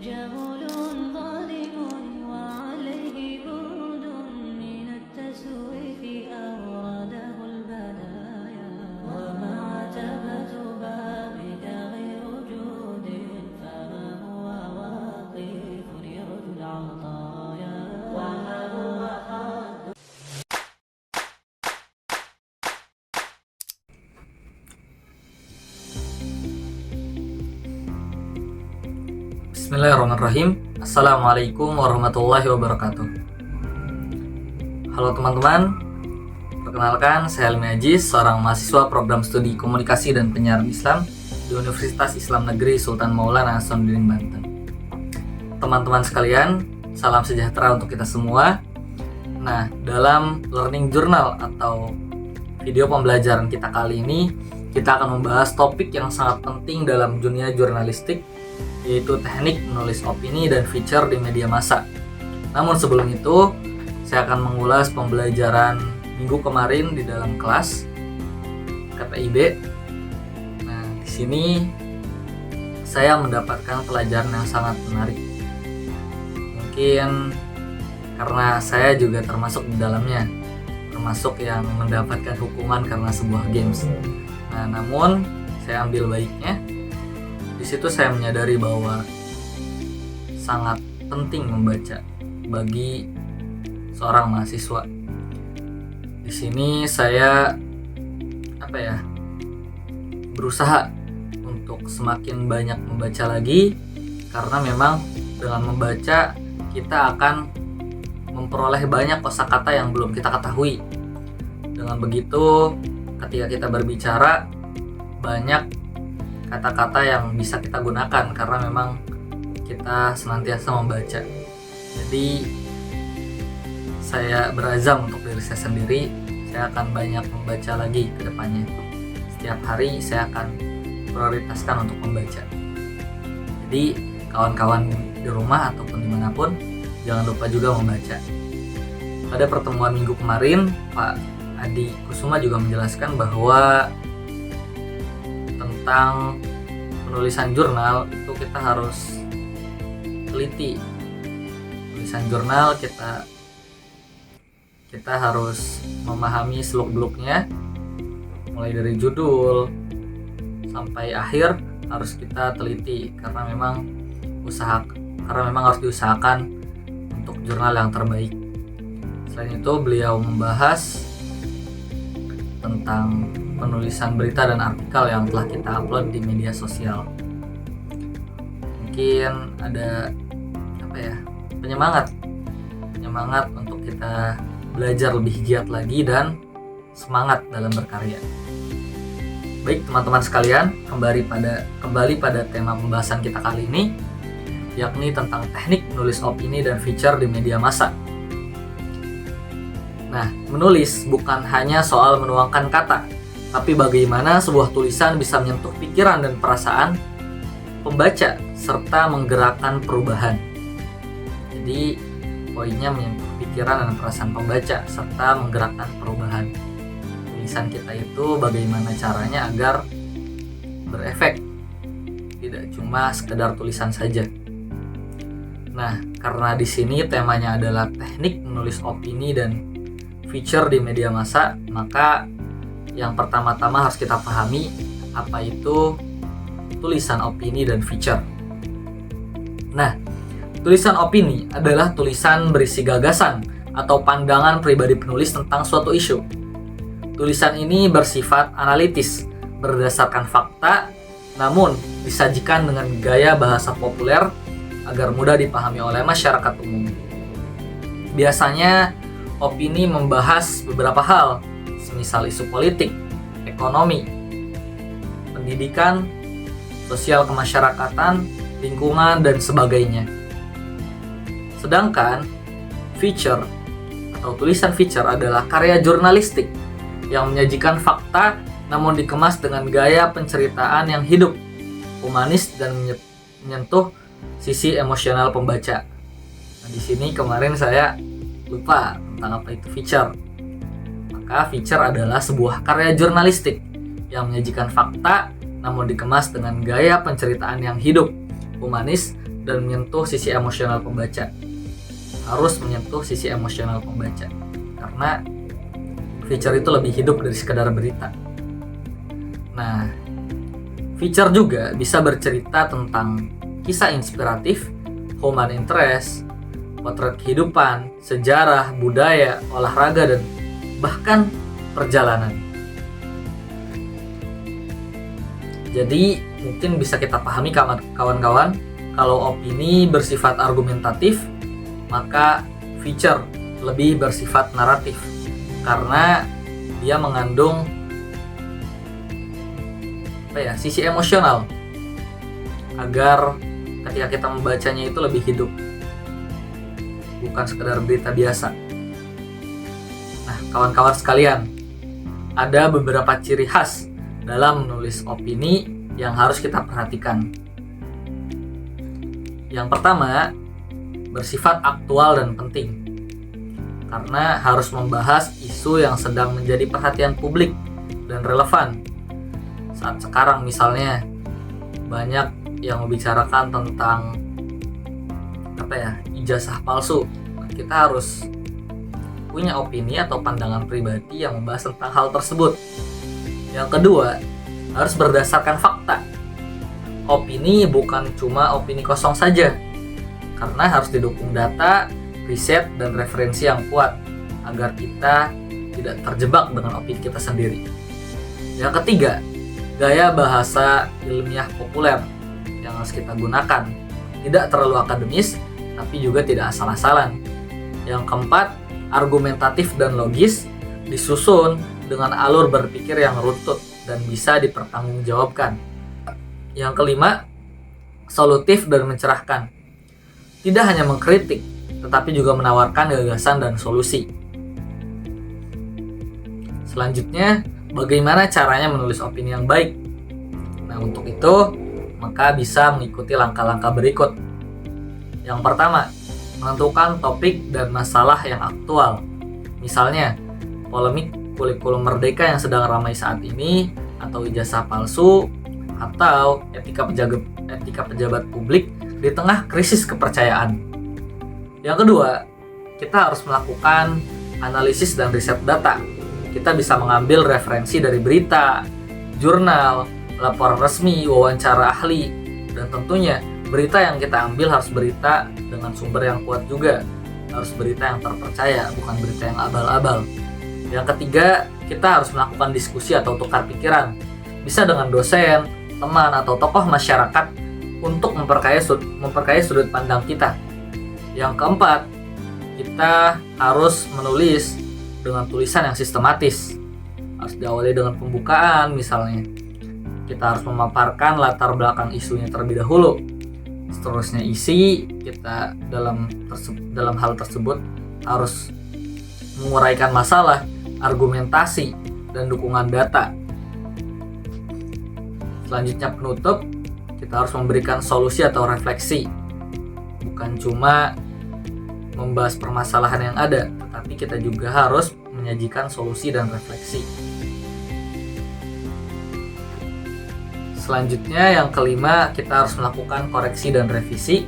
جهول ظالم وعليه برد من التسويف أورده البلايا ومع تبت بابك غير جود فما هو واقف يرجو العطايا وما هو حد. Bismillahirrahmanirrahim. Assalamualaikum warahmatullahi wabarakatuh. Halo teman-teman, perkenalkan saya Helmi Aziz, seorang mahasiswa program studi komunikasi dan penyiaran Islam di Universitas Islam Negeri Sultan Maulana Hasanuddin Banten. Teman-teman sekalian, salam sejahtera untuk kita semua. Nah, dalam learning journal atau video pembelajaran kita kali ini, kita akan membahas topik yang sangat penting dalam dunia jurnalistik, yaitu teknik menulis opini dan feature di media massa. Namun sebelum itu, saya akan mengulas pembelajaran minggu kemarin di dalam kelas KPIB. Nah, di sini saya mendapatkan pelajaran yang sangat menarik. Mungkin karena saya juga termasuk di dalamnya, termasuk yang mendapatkan hukuman karena sebuah games. Nah, namun saya ambil baiknya. Di situ saya menyadari bahwa sangat penting membaca bagi seorang mahasiswa. Di sini saya berusaha untuk semakin banyak membaca lagi, karena memang dengan membaca kita akan memperoleh banyak kosakata yang belum kita ketahui. Dengan begitu, ketika kita berbicara, banyak kata-kata yang bisa kita gunakan karena memang kita senantiasa membaca. Jadi saya berazam untuk diri saya sendiri, saya akan banyak membaca lagi ke depannya. Setiap hari saya akan prioritaskan untuk membaca. Jadi kawan-kawan di rumah ataupun dimanapun, jangan lupa juga membaca. Pada pertemuan minggu kemarin, Pak Adi Kusuma juga menjelaskan bahwa tentang penulisan jurnal itu kita harus teliti. Penulisan jurnal kita harus memahami seluk-beluknya, mulai dari judul sampai akhir harus kita teliti, karena memang harus diusahakan untuk jurnal yang terbaik. Selain itu, beliau membahas tentang penulisan berita dan artikel yang telah kita upload di media sosial. Mungkin ada penyemangat untuk kita belajar lebih giat lagi dan semangat dalam berkarya. Baik teman-teman sekalian, kembali pada tema pembahasan kita kali ini, yakni tentang teknik menulis opini dan feature di media massa. Nah, menulis bukan hanya soal menuangkan kata, tapi bagaimana sebuah tulisan bisa menyentuh pikiran dan perasaan pembaca serta menggerakkan perubahan. Jadi poinnya menyentuh pikiran dan perasaan pembaca serta menggerakkan perubahan. Tulisan kita itu bagaimana caranya agar berefek, tidak cuma sekedar tulisan saja. Nah, karena di sini temanya adalah teknik menulis opini dan feature di media massa, maka yang pertama-tama harus kita pahami apa itu tulisan opini dan feature. Nah, tulisan opini adalah tulisan berisi gagasan atau pandangan pribadi penulis tentang suatu isu. Tulisan ini bersifat analitis, berdasarkan fakta, namun disajikan dengan gaya bahasa populer agar mudah dipahami oleh masyarakat umum. Biasanya opini membahas beberapa hal, semisal isu politik, ekonomi, pendidikan, sosial kemasyarakatan, lingkungan, dan sebagainya. Sedangkan feature atau tulisan feature adalah karya jurnalistik yang menyajikan fakta namun dikemas dengan gaya penceritaan yang hidup, humanis, dan menyentuh sisi emosional pembaca. Nah, di sini kemarin saya lupa tentang apa itu feature. Maka feature adalah sebuah karya jurnalistik yang menyajikan fakta namun dikemas dengan gaya penceritaan yang hidup, humanis, dan menyentuh sisi emosional pembaca. Harus menyentuh sisi emosional pembaca, karena feature itu lebih hidup dari sekedar berita. Nah, feature juga bisa bercerita tentang kisah inspiratif, human interest, potret kehidupan, sejarah, budaya, olahraga, dan bahkan perjalanan. Jadi mungkin bisa kita pahami kawan-kawan, kalau opini bersifat argumentatif, maka feature lebih bersifat naratif, karena dia mengandung sisi emosional, agar ketika kita membacanya itu lebih hidup, bukan sekedar berita biasa. Nah, kawan-kawan sekalian, ada beberapa ciri khas dalam menulis opini yang harus kita perhatikan. Yang pertama, bersifat aktual dan penting, karena harus membahas isu yang sedang menjadi perhatian publik dan relevan. Saat sekarang misalnya banyak yang membicarakan tentang ijazah palsu. Kita harus punya opini atau pandangan pribadi yang membahas tentang hal tersebut. Yang kedua, harus berdasarkan fakta. Opini bukan cuma opini kosong saja, karena harus didukung data, riset, dan referensi yang kuat agar kita tidak terjebak dengan opini kita sendiri. Yang ketiga, gaya bahasa ilmiah populer yang harus kita gunakan. Tidak terlalu akademis, tapi juga tidak asal-asalan. Yang keempat, argumentatif dan logis, disusun dengan alur berpikir yang runtut dan bisa dipertanggungjawabkan. Yang kelima, solutif dan mencerahkan. Tidak hanya mengkritik, tetapi juga menawarkan gagasan dan solusi. Selanjutnya, bagaimana caranya menulis opini yang baik? Nah, untuk itu, maka bisa mengikuti langkah-langkah berikut. Yang pertama, menentukan topik dan masalah yang aktual. Misalnya, polemik kurikulum merdeka yang sedang ramai saat ini, atau ijazah palsu, atau etika pejabat publik di tengah krisis kepercayaan. Yang kedua, kita harus melakukan analisis dan riset data. Kita bisa mengambil referensi dari berita, jurnal, laporan resmi, wawancara ahli, dan tentunya berita yang kita ambil harus berita dengan sumber yang kuat juga. Harus berita yang terpercaya, bukan berita yang abal-abal. Yang ketiga, kita harus melakukan diskusi atau tukar pikiran. Bisa dengan dosen, teman, atau tokoh masyarakat untuk memperkaya sudut pandang kita. Yang keempat, kita harus menulis dengan tulisan yang sistematis. Harus diawali dengan pembukaan misalnya. Kita harus memaparkan latar belakang isunya terlebih dahulu. Seterusnya isi, kita dalam hal tersebut harus menguraikan masalah, argumentasi, dan dukungan data. Selanjutnya penutup, kita harus memberikan solusi atau refleksi. Bukan cuma membahas permasalahan yang ada, tetapi kita juga harus menyajikan solusi dan refleksi. Selanjutnya yang kelima, kita harus melakukan koreksi dan revisi.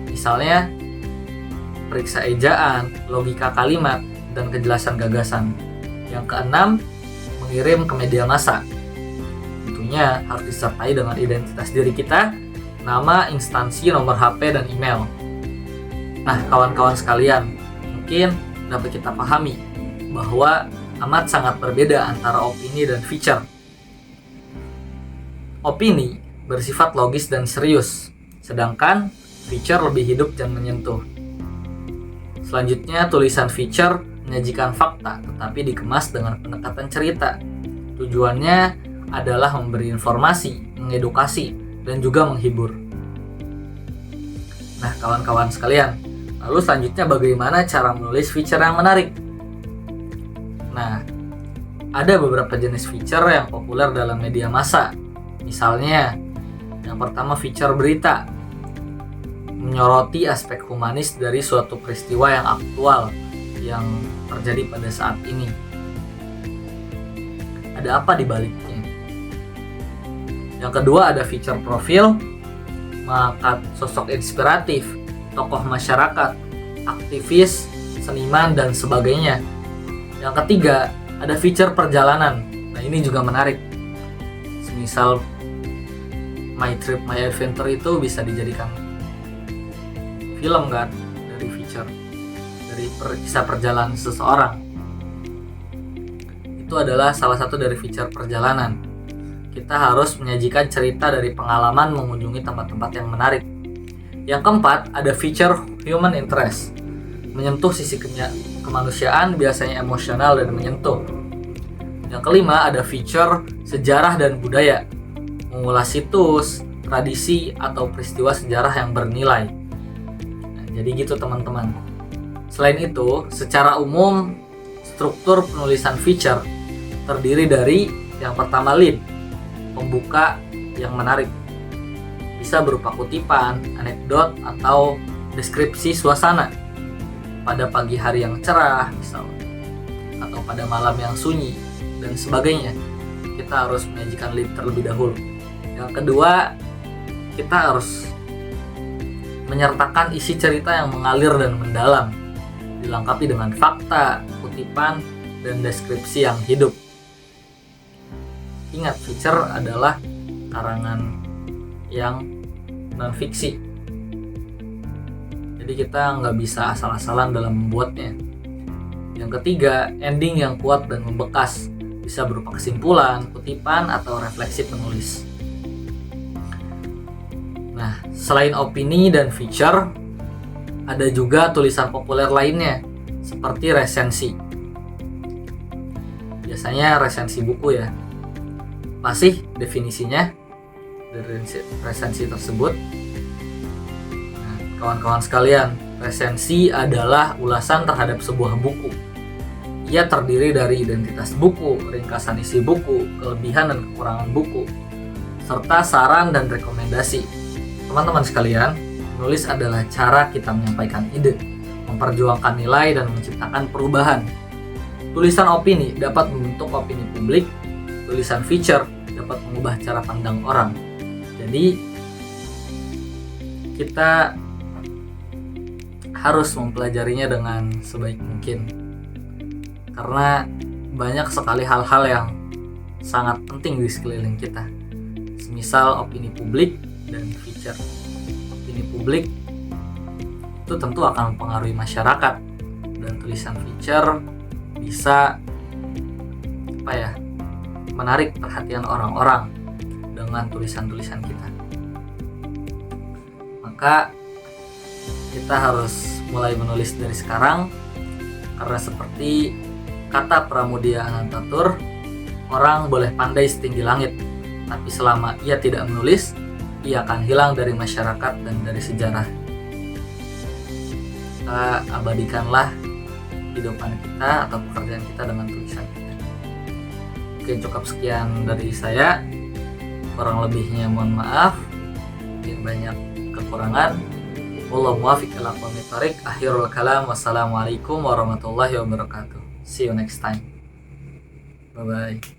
Misalnya, periksa ejaan, logika kalimat, dan kejelasan gagasan. Yang keenam, mengirim ke media massa. Tentunya harus disertai dengan identitas diri kita, nama, instansi, nomor HP, dan email. Nah, kawan-kawan sekalian, mungkin dapat kita pahami bahwa amat sangat berbeda antara opini dan feature. Opini bersifat logis dan serius, sedangkan feature lebih hidup dan menyentuh. Selanjutnya, tulisan feature menyajikan fakta, tetapi dikemas dengan pendekatan cerita. Tujuannya adalah memberi informasi, mengedukasi, dan juga menghibur. Nah, kawan-kawan sekalian, lalu selanjutnya bagaimana cara menulis feature yang menarik? Nah, ada beberapa jenis feature yang populer dalam media massa. Misalnya, yang pertama feature berita, menyoroti aspek humanis dari suatu peristiwa yang aktual yang terjadi pada saat ini. Ada apa di baliknya? Yang kedua ada feature profil, mengangkat sosok inspiratif, tokoh masyarakat, aktivis, seniman, dan sebagainya. Yang ketiga, ada feature perjalanan. Nah, ini juga menarik. Semisal My Trip, My Adventure itu bisa dijadikan film kan, dari feature, dari kisah perjalanan seseorang. Itu adalah salah satu dari feature perjalanan. Kita harus menyajikan cerita dari pengalaman mengunjungi tempat-tempat yang menarik. Yang keempat, ada feature human interest. Menyentuh sisi kemanusiaan, biasanya emosional dan menyentuh. Yang kelima, ada feature sejarah dan budaya. Mengulas situs, tradisi, atau peristiwa sejarah yang bernilai. Nah, jadi gitu teman-teman. Selain itu, secara umum, struktur penulisan feature terdiri dari yang pertama lead, pembuka yang menarik. Bisa berupa kutipan, anekdot, atau deskripsi suasana. Pada pagi hari yang cerah, misalnya, atau pada malam yang sunyi, dan sebagainya. Kita harus menyajikan lead terlebih dahulu. Yang kedua, kita harus menyertakan isi cerita yang mengalir dan mendalam, dilengkapi dengan fakta, kutipan, dan deskripsi yang hidup. Ingat, feature adalah karangan yang non-fiksi. Jadi kita nggak bisa asal-asalan dalam membuatnya. Yang ketiga, ending yang kuat dan membekas. Bisa berupa kesimpulan, kutipan, atau refleksi penulis. Nah, selain opini dan feature, ada juga tulisan populer lainnya, seperti resensi. Biasanya resensi buku ya. Apa sih definisinya dari resensi tersebut? Nah, kawan-kawan sekalian, resensi adalah ulasan terhadap sebuah buku. Ia terdiri dari identitas buku, ringkasan isi buku, kelebihan dan kekurangan buku, serta saran dan rekomendasi. Teman-teman sekalian, menulis adalah cara kita menyampaikan ide, memperjuangkan nilai, dan menciptakan perubahan. Tulisan opini dapat membentuk opini publik, tulisan feature dapat mengubah cara pandang orang. Jadi, kita harus mempelajarinya dengan sebaik mungkin. Karena banyak sekali hal-hal yang sangat penting di sekeliling kita. Semisal opini publik dan feature. Opini publik itu tentu akan mempengaruhi masyarakat, dan tulisan feature bisa menarik perhatian orang-orang dengan tulisan-tulisan kita. Maka kita harus mulai menulis dari sekarang, karena seperti kata Pramudia Anantatur, orang boleh pandai setinggi langit, tapi selama ia tidak menulis, ia akan hilang dari masyarakat dan dari sejarah. Kita abadikanlah kehidupan kita atau pekerjaan kita dengan tulisan kita. Oke, cukup sekian dari saya. Kurang lebihnya mohon maaf. Mungkin banyak kekurangan. Wallahu muwaffiq ila aqwamit thoriq. Akhirul kalam. Wassalamualaikum warahmatullahi wabarakatuh. See you next time. Bye bye.